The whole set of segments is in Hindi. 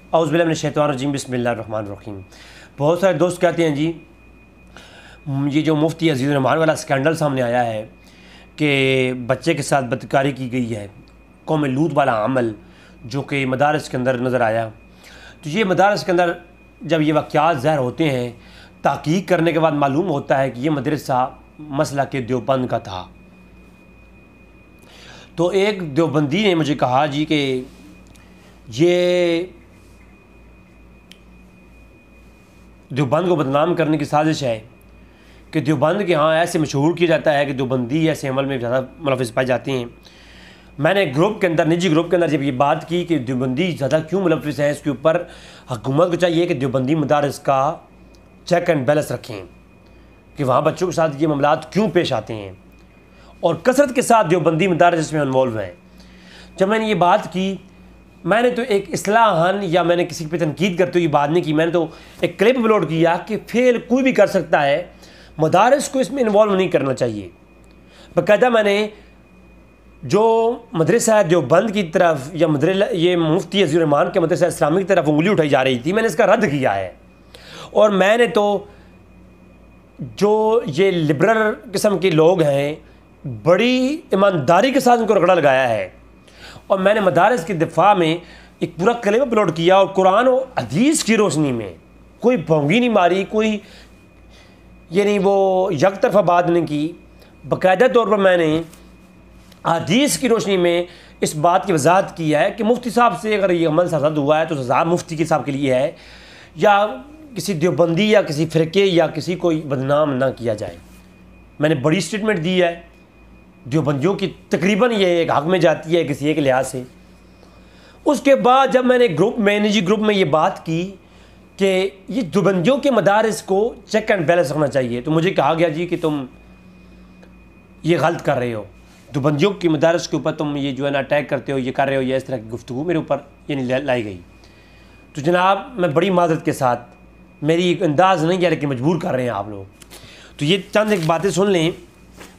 औज़ुबिल्लाहि मिनश्शैतानिर्रजीम बिस्मिल्लाहिर्रहमानिर्रहीम। बहुत सारे दोस्त कहते हैं जी ये जो मुफ्ती अज़ीज़ुर रहमान वाला स्कैंडल सामने आया है कि बच्चे के साथ बदकारी की गई है, कौम लूत वाला अमल जो कि मदारस के अंदर नज़र आया। तो ये मदारस के अंदर जब ये वाक़यात ज़ाहिर होते हैं, तहक़ीक़ करने के बाद मालूम होता है कि ये मदरसा मसला के देवबंद का था। तो एक देवबंदी ने मुझे कहा जी कि ये देवबंद को बदनाम करने की साजिश है कि देवबंद के यहाँ ऐसे मशहूर किया जाता है कि देवबंदी ऐसे अमल में ज़्यादा मुलविस पाए जाते हैं। मैंने ग्रुप के अंदर, निजी ग्रुप के अंदर जब ये बात की कि देवबंदी ज़्यादा क्यों मुलविस है, इसके ऊपर हुकूमत को चाहिए कि देवबंदी मदारस का चेक एंड बैलेंस रखें कि वहाँ बच्चों के साथ ये मामलात क्यों पेश आते हैं और कसरत के साथ देवबंदी मदारस इसमें इन्वॉल्व हैं। जब मैंने ये बात की, मैंने तो एक इस्लाहन या मैंने किसी पे तनकीद करते हुए बात नहीं की, मैंने तो एक क्लिप अपलोड किया कि फेल कोई भी कर सकता है, मदारस को इसमें इन्वॉल्व नहीं करना चाहिए। बाकायदा मैंने जो मदरसा देवबंद की तरफ या ये मुफ्ती अज़ीज़ुर रहमान के मदरसा इस्लामी की तरफ उंगली उठाई जा रही थी, मैंने इसका रद्द किया है। और मैंने तो जो ये लिबरल किस्म के लोग हैं, बड़ी ईमानदारी के साथ उनको रगड़ा लगाया है। और मैंने मदारस के दिफा में एक पूरा क्लिप अपलोड किया और कुरान और हदीस की रोशनी में कोई भोंगी नहीं मारी, कोई यानी वो यक तरफा बात नहीं की। बाकायदा तौर पर मैंने हदीस की रोशनी में इस बात की वजाहत की है कि मुफ्ती साहब से अगर ये अमल सरजद हुआ है तो सज़ा मुफ्ती के साहब के लिए है, या किसी देवबंदी या किसी फ़िरके या किसी को बदनाम ना किया जाए। मैंने बड़ी स्टेटमेंट दी है, देवबंदियों की तकरीबन ये एक हक़ में जाती है किसी एक लिहाज से। उसके बाद जब मैंने निजी ग्रुप में ये बात की कि ये देवबंदियों के मदारस को चेक एंड बैलेंस रखना चाहिए, तो मुझे कहा गया जी कि तुम ये गलत कर रहे हो, देवबंदियों के मदारस के ऊपर तुम ये जो है ना अटैक करते हो, ये कर रहे हो, या इस तरह की गुफ्तगू मेरे ऊपर ये नहीं लाई गई। तो जनाब मैं बड़ी माजरत के साथ, मेरी अंदाज़ नहीं है लेकिन मजबूर कर रहे हैं आप लोग, तो ये चंद एक बातें सुन लें।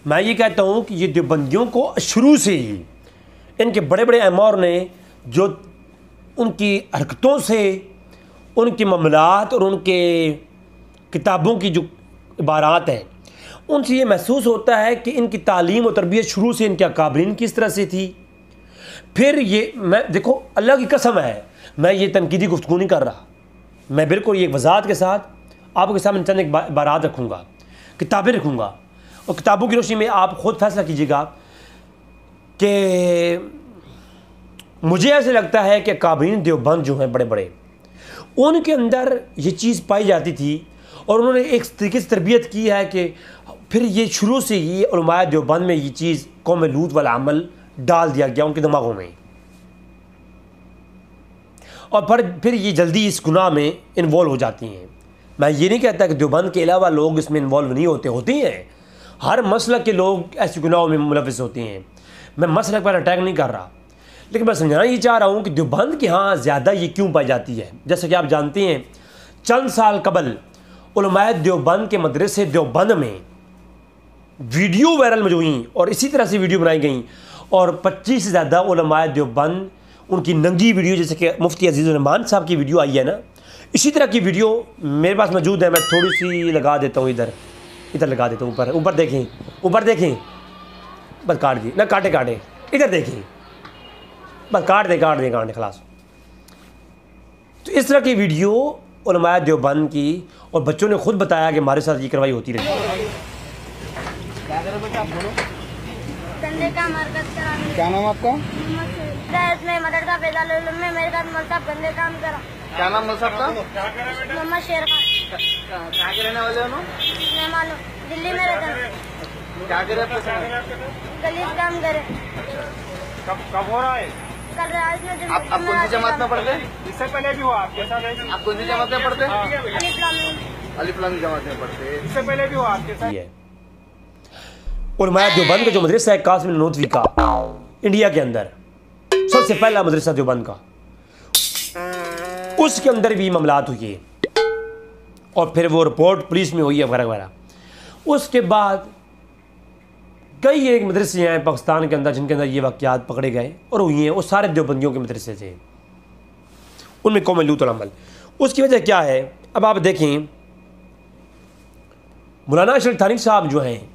मैं ये कहता हूँ कि ये देवबंदियों को शुरू से ही इनके बड़े बड़े अमौर ने जो उनकी हरकतों से, उनके मामलात और उनके किताबों की जो इबारात हैं, उनसे ये महसूस होता है कि इनकी तालीम और तरबियत शुरू से इनके अकाबरीन किस तरह से थी। फिर ये मैं देखो, अल्लाह की कसम है, मैं ये तनकीदी गुफ्तगू नहीं कर रहा, मैं बिल्कुल ये वजाहत के साथ आपके सामने चंद एक इबारात रखूँगा, किताबें रखूँगा, और किताबों की रोशनी में आप ख़ुद फैसला कीजिएगा कि मुझे ऐसे लगता है कि अकाबरीन देवबंद जो हैं बड़े बड़े, उनके अंदर ये चीज़ पाई जाती थी और उन्होंने एक तरीके से तरबियत की है कि फिर ये शुरू से ही उलमाए देवबंद में ये चीज़ कौम लूत वाला अमल डाल दिया गया उनके दिमागों में, और फिर ये जल्दी इस गुनाह में इन्वॉल्व हो जाती हैं। मैं ये नहीं कहता कि देवबंद के अलावा लोग इसमें इन्वॉल्व नहीं होते हैं, हर मसलक के लोग ऐसे गुनाहों में मुलविस होते हैं। मैं मसलक पर अटैक नहीं कर रहा, लेकिन मैं समझाना ये चाह रहा हूँ कि देवबंद के यहाँ ज़्यादा ये क्यों पाई जाती है। जैसे कि आप जानते हैं, चंद साल कबल उलमाए देवबंद के मदरसे देवबंद में वीडियो वायरल में हुई और इसी तरह से वीडियो बनाई गई, और 25 से ज़्यादा उलमाए देवबंद उनकी नंगी वीडियो, जैसे कि मुफ्ती अज़ीज़ुर रहमान साहब की वीडियो आई है ना, इसी तरह की वीडियो मेरे पास मौजूद है। मैं थोड़ी सी लगा देता हूँ, इधर लगा देता हूँ, ऊपर देखें, बस काट दी ना, काटे, इधर देखें, बस काट दे खलास। तो इस तरह की वीडियो उलमाए देवबंद की, और बच्चों ने खुद बताया कि हमारे साथ ये कार्रवाई होती रही। क्या नाम आपका? क्या नाम मौलवी साहब का? मोहम्मद शेर खान। कहाँ के रहने वाले हो? मैं मालूम दिल्ली में रहता हूँ। क्या करे आपके साथ? गलीज काम करे। कब हो रहा है? कल रात में आप कौन सी जमात में पढ़ते? इससे पहले भी हुआ आपके साथ? आप कौन सी जमात में पढ़ते? अलिफ लाम जमात में पढ़ते। इससे पहले भी हुआ आपके साथ? उलमाए देवबंद का जो मदरसा है कासिम ननोतवी का, इंडिया के अंदर सबसे पहला मदरसा देवबंद का, उसके अंदर भी मामलात हुई है और फिर वो रिपोर्ट पुलिस में हुई है वगैरह वगैरह। उसके बाद कई एक मदरसे हैं पाकिस्तान के अंदर जिनके अंदर ये वाक़यात पकड़े गए और हुई हैं, वो सारे देवबंदियों के मदरसे थे। उनमें कौम लूत अल अमल। उसकी वजह क्या है? अब आप देखें मौलाना अशरफ थानी साहब जो हैं,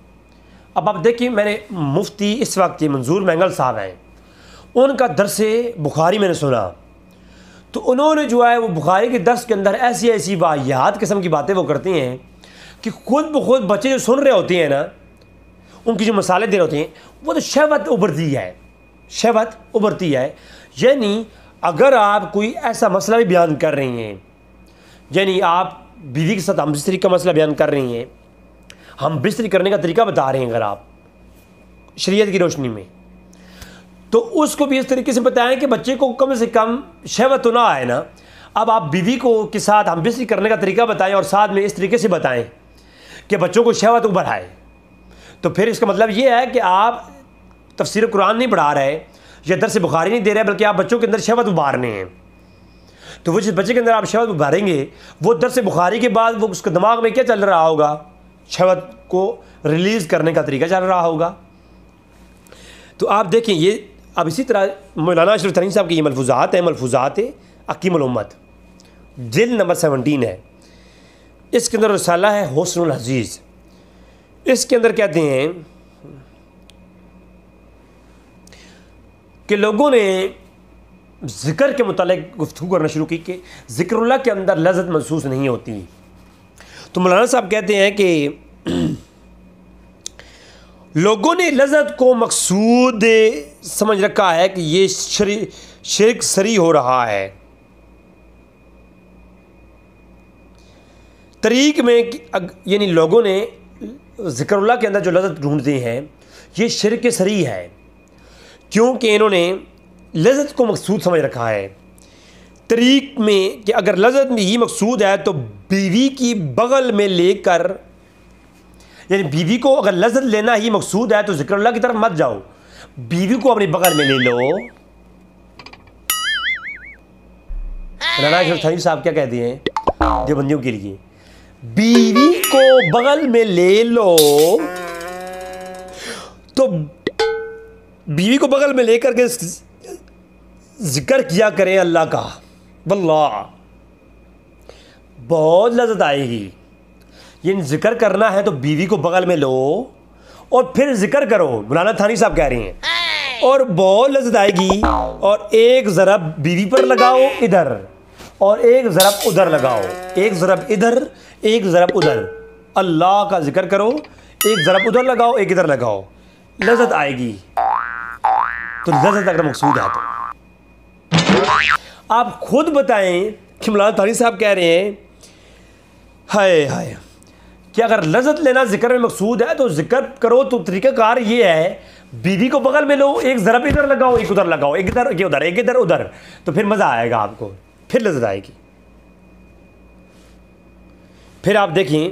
अब आप देखिए, मैंने मुफ्ती इस वक्त के मंजूर मैंगल साहब हैं, उनका दर्स बुखारी मैंने सुना, तो उन्होंने जो है वो बुखारी के दर्स के अंदर ऐसी ऐसी वाहियात किस्म की बातें वो करते हैं कि खुद ब खुद बच्चे जो सुन रहे होते हैं ना, उनकी जो मसाले दे रहे होते हैं, वो तो शहवत उभरती है, शहवत उभरती है। यानी अगर आप कोई ऐसा मसला भी बयान कर रही हैं, यानी आप बीवी के साथ हम बिस्तरी का मसला बयान कर रही हैं, हम बिस्तरी करने का तरीका बता रहे हैं, अगर आप शरीयत की रोशनी में, तो उसको भी इस तरीके से बताएं कि बच्चे को कम से कम शहवत तो ना आए ना। अब आप बीवी को के साथ हम बिस्तरी करने का तरीका बताएं और साथ में इस तरीके से बताएं कि बच्चों को शहवत उभर आए, तो फिर इसका मतलब ये है कि आप तफसीर कुरान नहीं पढ़ा रहे या दर्स बुखारी नहीं दे रहे, बल्कि आप बच्चों के अंदर शहवत उभारने हैं। तो वो जिस बच्चे के अंदर आप शहवत उभारेंगे, वो दर्स बुखारी के बाद वो उसके दिमाग में क्या चल रहा होगा? शहवत को रिलीज़ करने का तरीका चल रहा होगा। तो आप देखें ये, अब इसी तरह मौलाना अशरफ थानी साहब की ये मलफूज़ात हैं, मलफूज़ात अकीमुल उम्मत, जिल्द नंबर 17 है। इसके अंदर रसाला है हुस्नुल अज़ीज़। इसके अंदर कहते हैं कि लोगों ने ज़िक्र के मुतालिक गुफ्तगू करना शुरू की कि ज़िक्रुल्लाह के अंदर लज़्ज़त महसूस नहीं होती। तो मौलाना साहब कहते हैं कि लोगों ने लज़्ज़त को मकसूद समझ रखा है कि ये शिर्क सरी हो रहा है। तरीक़ में यानी लोगों ने ज़िक्रुल्लाह के अंदर जो लज़्ज़त ढूंढते हैं, ये शिर्क सरी है, क्योंकि इन्होंने लज़्ज़त को मकसूद समझ रखा है। तरीक़ में कि अगर लज़्ज़त में ही मकसूद है तो बीवी की बगल में लेकर, यानी बीवी को अगर लज़्ज़त लेना ही मकसूद है तो ज़िक्रुल्लाह की तरफ मत जाओ, बीवी को अपनी बगल में ले लो। मौलाना अशरफ थानी साहब क्या कहते हैं देवबंदियों के लिए? बीवी को बगल में ले लो, तो बीवी को बगल में लेकर के जिक्र किया करें अल्लाह का, वल्लाह बहुत लज़्ज़त आएगी। ये जिक्र करना है तो बीवी को बगल में लो और फिर जिक्र करो, मौलाना थानी साहब कह रहे हैं, और बहुत लज़्ज़त आएगी। और एक ज़रब बीवी पर लगाओ इधर, और एक ज़रब उधर लगाओ, एक ज़रब इधर, एक ज़रब उधर, अल्लाह का जिक्र करो, एक ज़रब उधर लगाओ, एक इधर लगाओ, लज़्ज़त आएगी। तो लज़्ज़त अगर मकसूद है तो आप खुद बताएं कि मौलाना थानी साहब कह रहे हैं, हाय हाय, कि अगर लज़्ज़त लेना ज़िक्र में मकसूद है तो ज़िक्र करो। तो तरीक़ाकार ये है, बीवी को बगल में लो, एक ज़रब इधर लगाओ, एक उधर लगाओ, एक इधर, एक उधर, एक इधर उधर, तो फिर मज़ा आएगा आपको, फिर लज़्ज़त आएगी। फिर आप देखें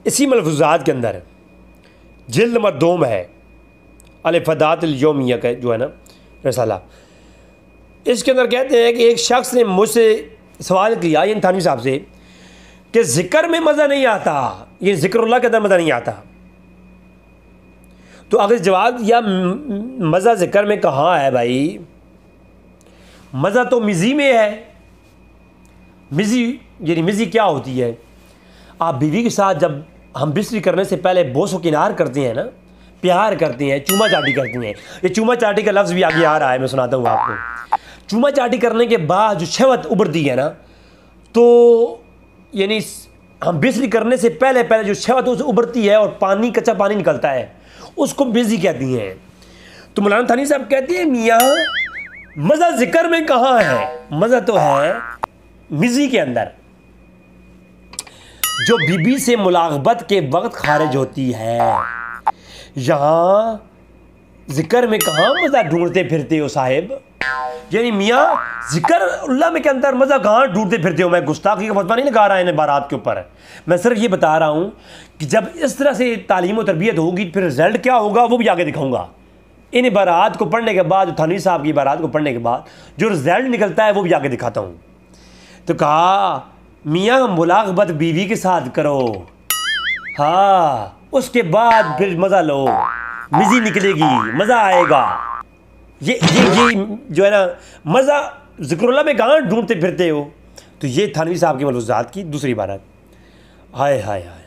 इसी मलफूज़ात के अंदर जिल्द नंबर 2 में है अल-इफ़ादात अल-यौमिया का जो है ना रसाला, इसके अंदर कहते हैं कि एक शख्स ने मुझसे सवाल किया इन थानी साहब से कि ज़िक्र में मज़ा नहीं आता, ये ज़िक्रुल्लाह के अंदर मज़ा नहीं आता। तो अगर जवाब या मज़ा ज़िक्र में कहाँ है भाई? मज़ा तो मिज़ी में है। मिज़ी यानी मिज़ी क्या होती है? आप बीवी के साथ जब हम बिस्तरी करने से पहले बोसो किनार करते हैं ना, प्यार करते हैं, चूमा चाटी करते हैं। ये चूमा चाटी का लफ्ज़ भी आगे आ रहा है, मैं सुनाता हूँ आपको। चूमा चाटी करने के बाद जो शहवत उभरती है ना, तो यानी हम बिस्तरी करने से पहले पहले जो शहवत उसे उभरती है और पानी, कच्चा पानी निकलता है, उसको बिज़ी कहती हैं। तो मौलाना थानी साहब कहते हैं, मियाँ मज़ा ज़िक्र में कहाँ है? मज़ा तो है मिज़ी के अंदर, जो बीबी से मुलाक़बत के वक्त खारिज होती है। यहाँ ज़िक्र में कहाँ मज़ा ढूंढते फिरते हो साहिब? यानी मियाँ ज़िक्रुल्लाह में के अंदर मज़ा कहाँ ढूंढते फिरते हो? मैं गुस्ताखी का फतवा नहीं लगा रहा इन बारात के ऊपर, मैं सिर्फ ये बता रहा हूँ कि जब इस तरह से तालीम और तरबियत होगी फिर रिज़ल्ट क्या होगा वो भी आगे दिखाऊँगा। इन बारात को पढ़ने के बाद, थानी साहब की बारात को पढ़ने के बाद जो रिज़ल्ट निकलता है वो भी आगे दिखाता हूँ। तो कहा मियाँ मुलाक़बत बीवी के साथ करो, हाँ, उसके बाद फिर मज़ा लो, मिज़ी निकलेगी, मज़ा आएगा। ये जो है ना, मज़ा ज़िक्रुल्लाह में कहाँ ढूंढते फिरते हो। तो ये थानवी साहब की मलफूज़ात की दूसरी इबारत। हाय हाय हाय,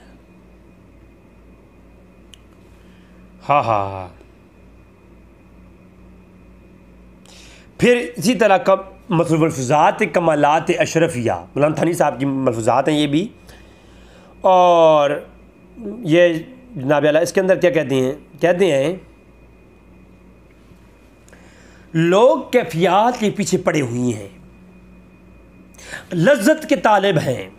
हाँ हाँ हाँ। फिर इसी तरह का मलफूज़ात कमालात अशरफिया, मौलाना थानी साहब की मलफूज़ात हैं ये भी। और ये जनाब आला इसके अंदर क्या कहते हैं लोग कैफियत के पीछे पड़े हुए हैं, लज्जत के तालिब हैं।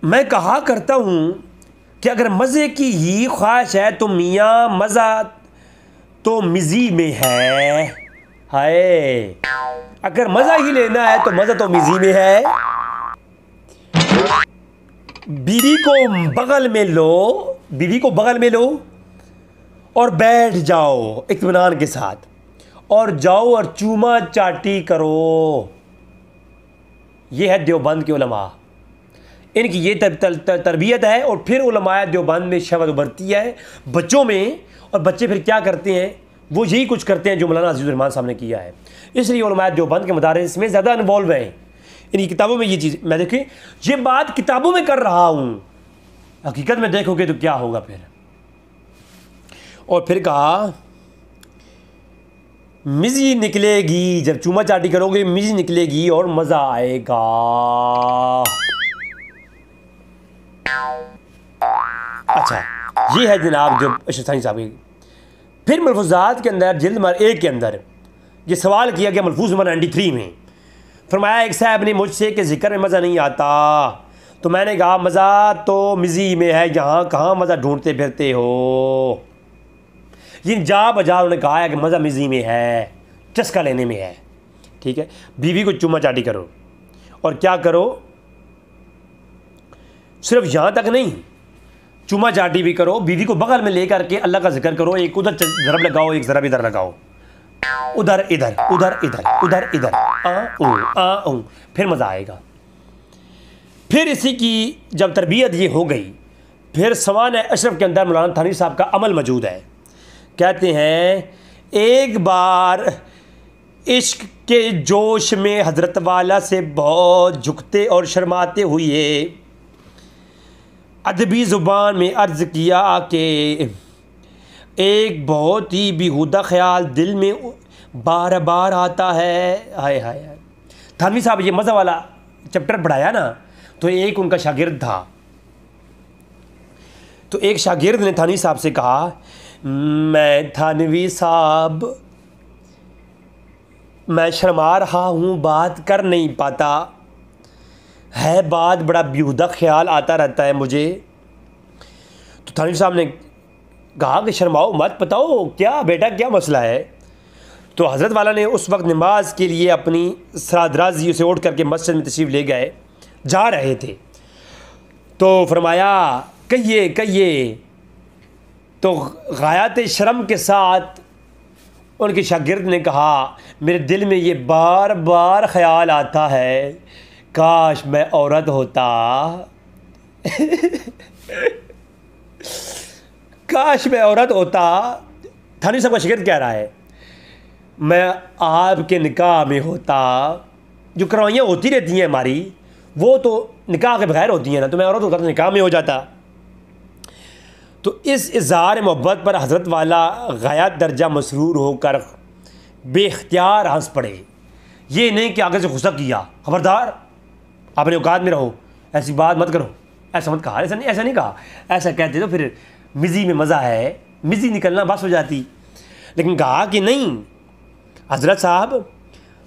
मैं कहा करता हूं कि अगर मज़े की ही ख्वाहिश है तो मियाँ मज़ा तो मिज़ी में है। हाय, अगर मज़ा ही लेना है तो मज़ा तो मिज़ी में है। बीवी को बगल में लो और बैठ जाओ इत्मीनान के साथ, और जाओ और चूमा चाटी करो। ये है देवबंद के उलमा, इनकी ये तरबियत है। और फिर उलमाए देवबंद में शहवत उभरती है बच्चों में, और बच्चे फिर क्या करते हैं, वो यही कुछ करते हैं जो मौलाना अजीज़ुर रहमान साहब ने किया है। इसलिए उलमाए देवबंद के मदारिस में ज़्यादा इन्वॉल्व हैं, इनकी किताबों में ये चीज़। मैं देखिए ये बात किताबों में कर रहा हूँ, हकीकत में देखोगे तो क्या होगा फिर। और फिर कहा मिज़ी निकलेगी, जब चूमा चाटी करोगे मिज़ी निकलेगी और मज़ा आएगा। अच्छा, ये है जनाब जो अशरफ थानी साहब की। फिर मलफूज़ात के अंदर जिल्द नंबर 1 के अंदर ये सवाल किया गया मलफूज़ नंबर 93 में। फरमाया एक साहब ने मुझसे कि ज़िक्र में मज़ा नहीं आता, तो मैंने कहा मज़ा तो मिज़ी में है, यहाँ कहाँ मज़ा ढूंढते फिरते हो। ये जा बजा उन्होंने कहा है कि मज़ा मिज़ी में है, चस्का लेने में है। ठीक है, बीवी को चुम्मा चाटी करो, और क्या करो, सिर्फ यहाँ तक नहीं, चुम्मा चाटी भी करो, बीवी को बगल में लेकर के अल्लाह का जिक्र करो। एक उधर ज़रब लगाओ, एक ज़रब इधर लगाओ, उधर इधर उधर इधर उधर इधर, आ फिर मज़ा आएगा। फिर इसी की जब तरबियत ये हो गई, फिर सवान अशरफ के अंदर मौलाना थानी साहब का अमल मौजूद है। कहते हैं एक बार इश्क के जोश में हज़रत वाला से बहुत झुकते और शर्माते हुए अदबी ज़ुबान में अर्ज़ किया कि एक बहुत ही बेहुदा ख्याल दिल में बार बार आता है। हाय हाय हाय। थानवी साहब ये मज़ा वाला चैप्टर पढ़ाया ना, तो एक उनका शागिर्द था, तो एक शागिर्द ने थानवी साहब से कहा, मैं थानवी साहब, मैं शर्मा रहा हूँ, बात कर नहीं पाता है, बात बड़ा बेहुदा ख्याल आता रहता है मुझे। तो थानवी साहब ने कहा कि शर्माओ मत, बताओ क्या बेटा, क्या मसला है। तो हज़रत वाला ने उस वक्त नमाज के लिए अपनी सरादराजी से उठ करके मस्जिद में तशरीफ़ ले गए, जा रहे थे। तो फरमाया कहिए कहिए। तो गायत शर्म के साथ उनके शागिर्द ने कहा, मेरे दिल में ये बार बार ख़याल आता है, काश मैं औरत होता काश मैं औरत होता। थानी साहब का शागिर्द कह रहा है, मैं आपके निकाह में होता। जो करवाइयाँ होती रहती हैं हमारी, वो तो निकाह के बगैर होती हैं ना, तो मैं औरत होता तो निकाह में हो जाता। तो इस इज़हार मोहब्बत पर हज़रत वाला गायत दर्जा मसरूर होकर बेख्तियार हंस पड़े। ये नहीं कि आगे से गुस्सा किया, खबरदार अपने औकात में रहो, ऐसी बात मत करो, ऐसा मत कहा, ऐसा नहीं कहा। ऐसा कहते तो फिर मिज़ी में मज़ा है, मिज़ी निकलना बस हो जाती। लेकिन कहा कि नहीं, हज़रत साहब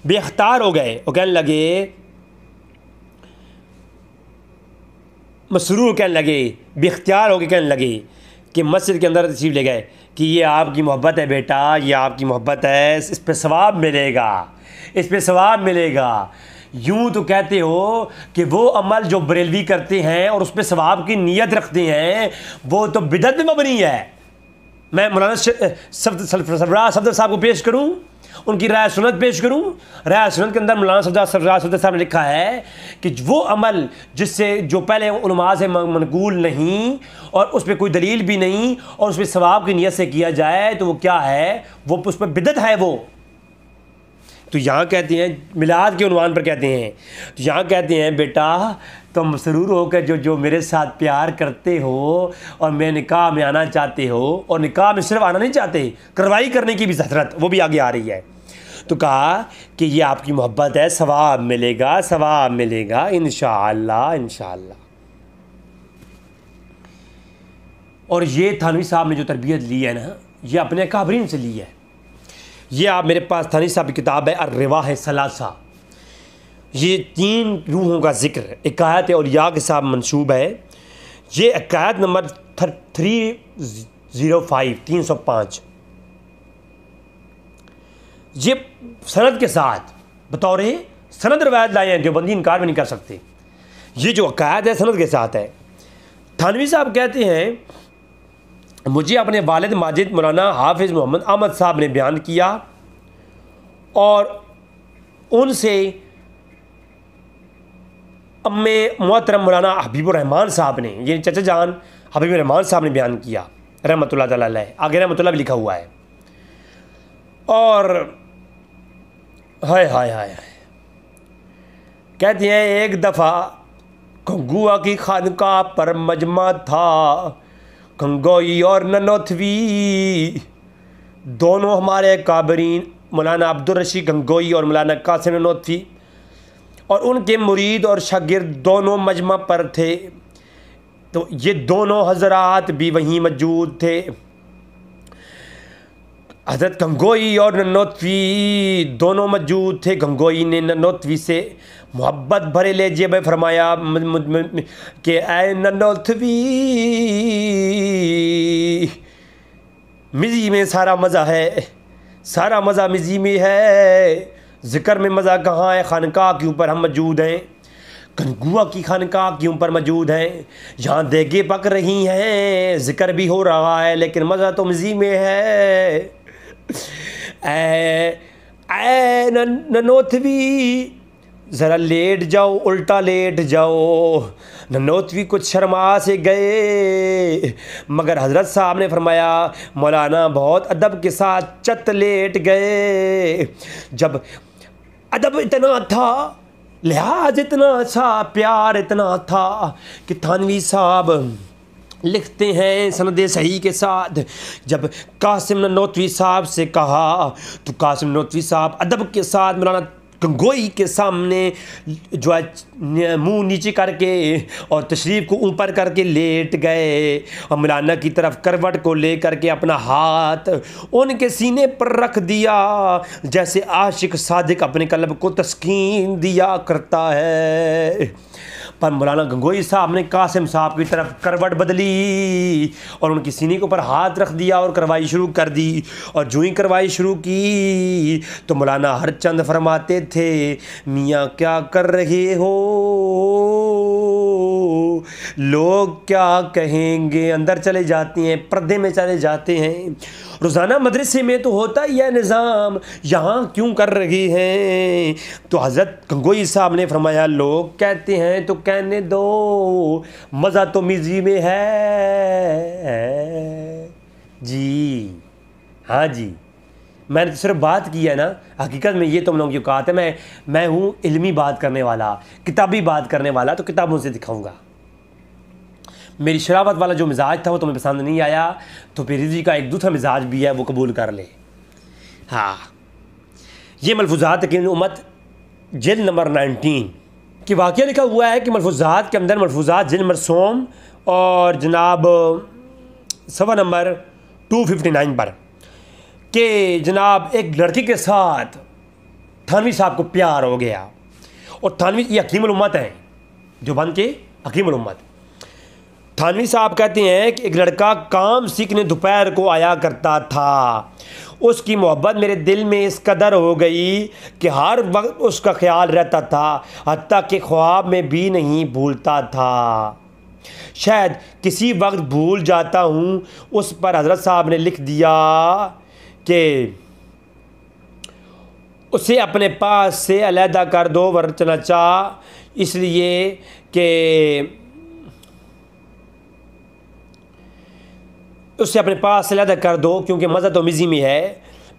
बेख्तियार हो गए और कहने लगे, मसरूर कहने लगे, बेख्तियार हो के कहने लगे कि मस्जिद के अंदर तशरीफ़ ले गए कि ये आपकी मोहब्बत है बेटा, ये आपकी मोहब्बत है, इस पे सवाब मिलेगा, इस पे सवाब मिलेगा। यूँ तो कहते हो कि वो अमल जो बरेलवी करते हैं और उस पर सवाब की नीयत रखते हैं, वो तो बिदअत में मबनी है। मैं मौलाना सफदर साहब को पेश करूँ, उनकी राय सुन्नत पेश करूं? राय सुन्नत के अंदर मौलाना सफदर साहब ने लिखा है कि वो अमल जिससे जो पहले उलमा से मनकूल नहीं और उस पर कोई दलील भी नहीं और उस पर सवाब की नीयत से किया जाए तो वो क्या है, वो उस पर बिदअत है वो। तो यहाँ कहते हैं मिलाद के उन्वान पर कहते हैं, तो यहाँ कहते हैं बेटा तुम मसरूर होकर जो मेरे साथ प्यार करते हो और मैं निकाह में आना चाहते हो, और निकाह में सिर्फ आना नहीं चाहते, कार्रवाई करने की भी ज़रूरत वो भी आगे आ रही है। तो कहा कि ये आपकी मोहब्बत है, सवाब मिलेगा, सवाब मिलेगा इंशाअल्लाह इंशाअल्लाह। और ये थानवी साहब ने जो तरबियत ली है ना, ये अपने अकाबरीन से ली है। ये आप मेरे पास थानवी साहब की किताब है अर्रिवाह सलासा, ये 3 रूहों का जिक्र इकायत औलिया के साथ मंसूब है। ये इकायत नंबर 305 ये सनद के साथ बतौर सनद रवायत लाए हैं, देवबंदी इनकार भी नहीं कर सकते। ये जो इकायत है सनद के साथ है। थानवी साहब कहते हैं मुझे अपने वालिद माजिद मौलाना हाफिज़ मोहम्मद अहमद साहब ने बयान किया और उनसे अम्मे मोहतरम मौलाना हबीबुर रहमान साहब ने, ये चचा जान हबीबुर रहमान साहब ने बयान किया रहमतुल्लाह ताला अलैह, आगे रहमतुल्लाह भी लिखा हुआ है। और हाय हाय हाय कहते हैं एक दफ़ा कंगुआ की खानका पर मजमा था, कंगोई और ननोथवी दोनों हमारे काबरीन मौलाना अब्दुल रशीद गंगोई और मौलाना कासिम ननोथवी और उनके मुरीद और शागिर्द दोनों मजमा पर थे। तो ये दोनों हजरात भी वहीं मौजूद थे। हज़रत गंगोई और ननोथवी दोनों मौजूद थे। गंगोई ने ननोथवी से मोहब्बत भरे लहजे में फरमाया कि ऐ ननोथवी, मिज़ी में सारा मज़ा है, सारा मज़ा मिज़ी में है, ज़िक्र में मज़ा कहाँ है? खानकाह के ऊपर हम मौजूद हैं, गंगुआ की खानकाह के ऊपर मौजूद हैं, यहाँ देगे पक रही हैं, ज़िक्र भी हो रहा है, लेकिन मज़ा तो मिज़ी में है। ऐ ननोथवी ज़रा लेट जाओ, उल्टा लेट जाओ। ननोथवी कुछ शर्मा से गए, मगर हज़रत साहब ने फरमाया मौलाना बहुत अदब के साथ चत लेट गए। जब अदब इतना था, लिहाज इतना था, प्यार इतना था कि थानवी साहब लिखते हैं सनद सही के साथ, जब कासिम ननोथवी साहब से कहा तो कासिम ननोथवी साहब अदब के साथ मौलाना गंगोई के सामने जो है मुंह नीचे करके और तशरीफ़ को ऊपर करके लेट गए और मौलाना की तरफ करवट को ले करके अपना हाथ उनके सीने पर रख दिया, जैसे आशिक सादिक अपने कल्ब को तस्कीन दिया करता है। पर मौलाना गंगोई साहब ने कासिम साहब की तरफ करवट बदली और उनकी सीने के ऊपर हाथ रख दिया और कार्रवाई शुरू कर दी। और जो ही कार्रवाई शुरू की तो मौलाना हरचंद फरमाते थे, मियाँ क्या कर रहे हो, लोग क्या कहेंगे। अंदर चले जाते हैं, पर्दे में चले जाते हैं। रोज़ाना मदरसे में तो होता ही है निज़ाम, यहाँ क्यों कर रही हैं? तो हज़रत गंगोई साहब ने फरमाया लोग कहते हैं तो कहने दो, मज़ा तो मिज़ी में है जी। हाँ जी, मैंने तो सिर्फ बात की है ना, हकीकत में ये तुम लोगों की औकात है। मैं हूँ इल्मी बात करने वाला, किताबी बात करने वाला, तो किताबों से दिखाऊँगा। मेरी शरावत वाला जो मिजाज था वो तुम्हें पसंद नहीं आया, तो फिर रिजी का एक दूसरा मिजाज भी है, वो कबूल कर ले। हाँ, ये मलफूज़ात की उम्मत जिल्द नंबर 19 कि वाक़या लिखा हुआ है कि मलफूज़ात के अंदर मलफूज़ात जिल्द नंबर सोम और जनाब सफ़ा नंबर 259 पर कि जनाब एक लड़की के साथ थानवी साहब को प्यार हो गया। और थानवी ये हकीमुल उम्मत हैं, जो बन के हकीमुल उम्मत। थानवी साहब कहते हैं कि एक लड़का काम सीखने दोपहर को आया करता था, उसकी मोहब्बत मेरे दिल में इस कदर हो गई कि हर वक्त उसका ख्याल रहता था, हत्ता कि ख्वाब में भी नहीं भूलता था। शायद किसी वक्त भूल जाता हूँ। उस पर हज़रत साहब ने लिख दिया कि उसे अपने पास से अलहदा कर दो, वरना चाह इसलिए कि उसे अपने पास से अलहदा कर दो क्योंकि मज़ा तो मिज़ी में है।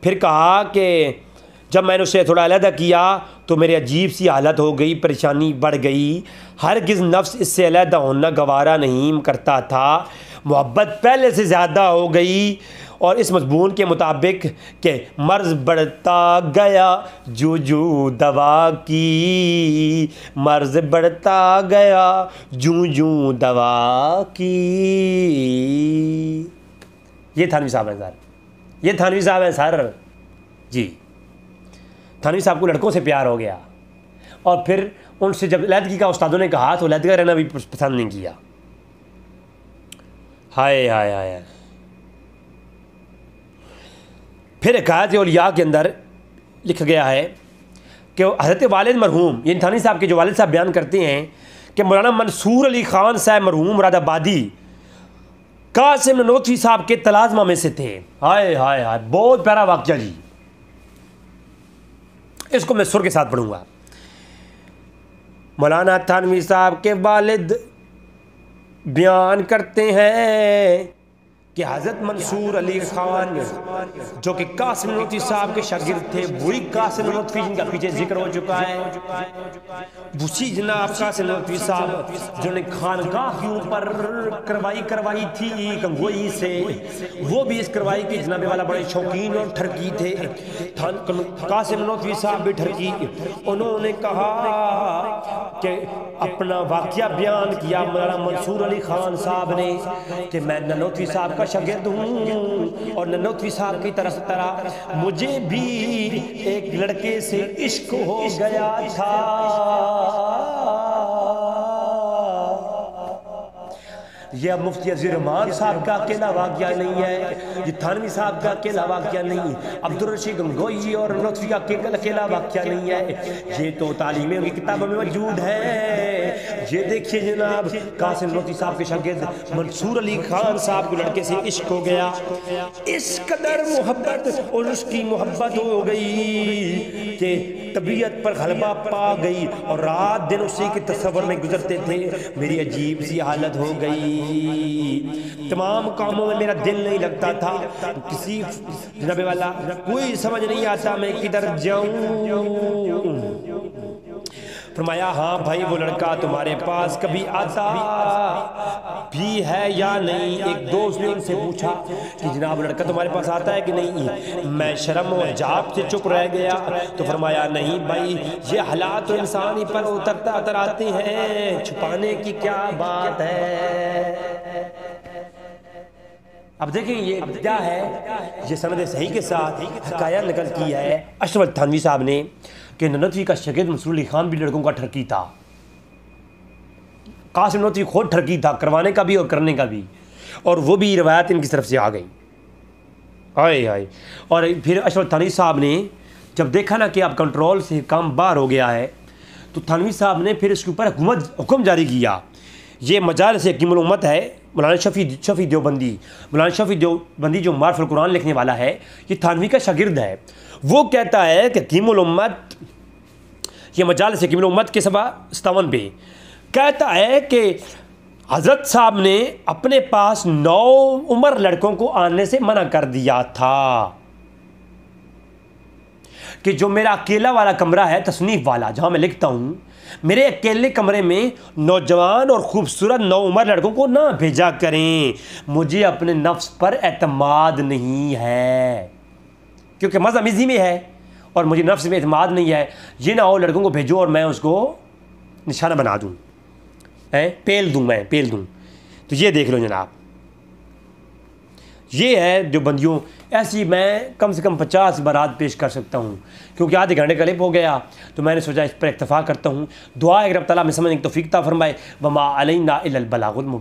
फिर कहा कि जब मैंने उसे थोड़ा अलहदा किया तो मेरी अजीब सी हालत हो गई, परेशानी बढ़ गई। हरगिज़ नफ्स इससे अलहदा होना गवारा नहीं करता था। मोहब्बत पहले से ज़्यादा हो गई और इस मज़मून के मुताबिक कि मर्ज़ बढ़ता गया जो जो दवा की, मर्ज़ बढ़ता गया जो जो दवा की। ये थानवी साहब हैं सर, ये थानवी साहब हैं सर जी। थानवी साहब को लड़कों से प्यार हो गया और फिर उनसे जब लैदगी का उस्तादों ने कहा तो लैदगा रहना भी पसंद नहीं किया। हाय हाय हाय। फिर हकायत औलिया के अंदर लिखा गया है कि हज़रत वालिद मरहूम, ये थानवी साहब के जो वालिद साहब बयान करते हैं कि मौलाना मंसूर अली ख़ान साहब मरहूम मुरादाबादी कासिम ननोतवी साहब के तलाज़मा में से थे। हाय हाय हाय, बहुत प्यारा वाक़या जी। इसको मैं सुर के साथ पढ़ूंगा। मौलाना थानवी साहब के वालिद बयान करते हैं कि हज़रत मंसूर अली ख़ान जो कि कासिम ननोतवी साहब के शागिर्द थे, वही कासिम ननोतवी जिनका पीछे जिक्र हो चुका है, उसी जनाब कासिम ननोतवी साहब जिन्होंने खानगाह के ऊपर करवाई थी गंगोई से, वो भी इस करवाई के जनाबे वाला बड़े शौकीन और ठरकी थे। कासिम ननोतवी साहब भी ठरकी। उन्होंने कहा कि अपना वाक़या बयान किया मौलाना मंसूर अली ख़ान साहब ने कि मैं ननोतवी साहब शागिर्द हूँ और ननोतवी साहब की तरह मुझे भी एक लड़के से इश्क हो गया था। यह मुफ्ती अजीज़ रहमान साहब का अकेला वाक़या नहीं है, ये थानवी साहब का अकेला वाक़या नहीं, अब्दुल रशीद गंगोई और ननोतवी का अकेला वाक़या नहीं है, ये तो तालीम की किताबों में मौजूद है। ये देखिए जनाब, कासिम ननोतवी साहब के शागिर्द मंसूर अली ख़ान साहब के लड़के से इश्क हो गया। इस कदर मोहब्बत और उसकी मोहब्बत हो गई कि तबीयत पर गलबा पा गई और रात दिन उसी के तस्वर में गुजरते थे। मेरी अजीब सी हालत हो गई, तमाम कामों में मेरा दिल नहीं लगता था, किसी जनाबे वाला कोई समझ नहीं आता मैं किधर जाऊं। फरमाया हाँ भाई, वो लड़का तुम्हारे पास कभी आता भी है या नहीं? एक दोस्त ने उनसे पूछा कि जनाब लड़का तुम्हारे पास आता है कि नहीं? मैं शर्म और जाब से चुप रह गया। तो फरमाया नहीं भाई, ये हालात तो इंसान ही पर उतर आते हैं, छुपाने की क्या बात है। अब देखें ये क्या है, ये सनद सही के साथ हकाया नकल की है अशरफ थानवी साहब ने कि ननोतवी का शागिर्द मंसूर अली ख़ान भी लड़कों का ठरकी था। कासिम ननोतवी खुद ठरकी था, करवाने का भी और करने का भी, और वो भी रवायत इनकी तरफ से आ गई। हाय हाय। और फिर अशरफ थानवी साहब ने जब देखा ना कि अब कंट्रोल से काम बाहर हो गया है, तो थानवी साहब ने फिर इसके ऊपर हुक्म जारी किया। ये मजालिस हकीमुल उम्मत है, मौलाना शफ़ी देवबंदी, मौलाना शफ़ी देवबंदी जो मारिफ़ुल कुरान लिखने वाला है, ये थानवी का शागिर्द है। वो कहता है कि हकीमुल उम्मत, ये मजालिस हकीमुल उम्मत के 57 पे कहता है कि हज़रत साहब ने अपने पास 9 उम्र लड़कों को आने से मना कर दिया था कि जो मेरा अकेला वाला कमरा है तसनीफ़ वाला, जहाँ मैं लिखता हूँ, मेरे अकेले कमरे में नौजवान और ख़ूबसूरत 9 उम्र लड़कों को ना भेजा करें। मुझे अपने नफ्स पर एतमाद नहीं है, क्योंकि मज़ा मिज़ी में है और मुझे नफ्स में एतमाद नहीं है। ये ना हो लड़कों को भेजो और मैं उसको निशाना बना दूँ, पेल दूँ। तो ये देख लो जनाब, ये है जो बंदियों, ऐसी मैं कम से कम 50 बारात पेश कर सकता हूँ, क्योंकि आधे घंटे का क्लिप हो गया तो मैंने सोचा इस पर इक्तफ़ा करता हूँ। दुआ है रब ताला में समझने की तौफीक अता फरमाए। वमा अलैना इल्लल बलागुल मुबीन।